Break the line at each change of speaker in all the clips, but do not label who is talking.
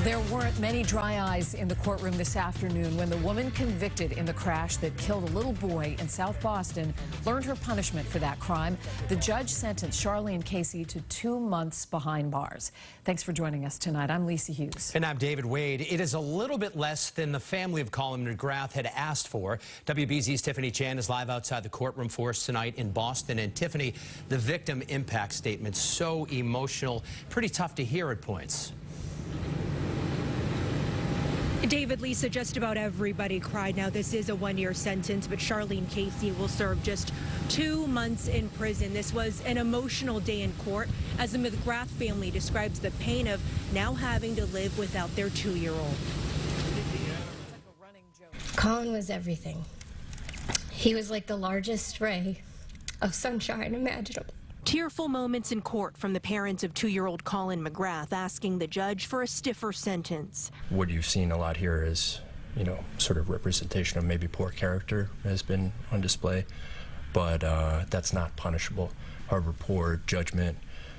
There weren't many dry eyes in the courtroom this afternoon when the woman convicted in the crash that killed a little boy in South Boston learned her punishment for that crime. The judge sentenced Charlene Casey to 2 months behind bars. Thanks for joining us tonight. I'm Lisa Hughes.
And I'm David Wade. It is a little bit less than the family of Colin McGrath had asked for. WBZ's Tiffany Chan is live outside the courtroom for us tonight in Boston. And Tiffany, the victim impact statement, so emotional, pretty tough to hear at points.
David, Lisa, just about everybody cried. Now, this is a one-year sentence, but Charlene Casey will serve just 2 months in prison. This was an emotional day in court as the McGrath family describes the pain of now having to live without their 2-year-old.
Colin was everything. He was like the largest ray of sunshine imaginable.
Tearful moments in court from the parents of 2-year-old Colin McGrath asking the judge for a stiffer sentence.
What you've seen a lot here is, sort of representation of maybe poor character has been on display, but that's not punishable. However, poor judgment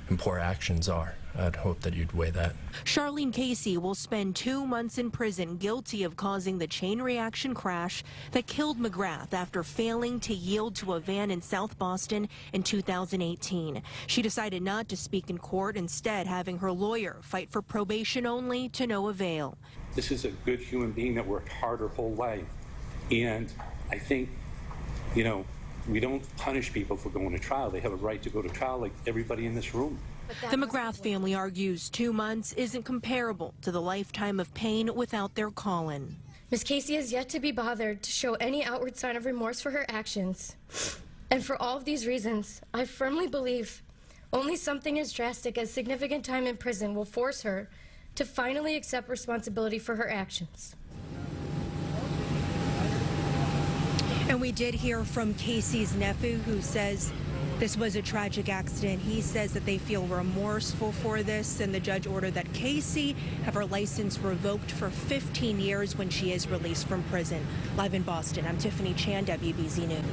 and poor actions are. I'd hope that you'd weigh that.
Charlene Casey will spend 2 months in prison guilty of causing the chain reaction crash that killed McGrath after failing to yield to a van in South Boston in 2018. She decided not to speak in court, instead having her lawyer fight for probation only to no avail.
This is a good human being that worked hard her whole life. And I think, we don't punish people for going to trial. They have a right to go to trial like everybody in this room.
The McGrath family argues 2 months isn't comparable to the lifetime of pain without their Colin.
Ms. Casey has yet to be bothered to show any outward sign of remorse for her actions. And for all of these reasons, I firmly believe only something as drastic as significant time in prison will force her to finally accept responsibility for her actions.
And we did hear from Casey's nephew, who says this was a tragic accident. He says that they feel remorseful for this, and the judge ordered that Casey have her license revoked for 15 years when she is released from prison. Live in Boston, I'm Tiffany Chan, WBZ News.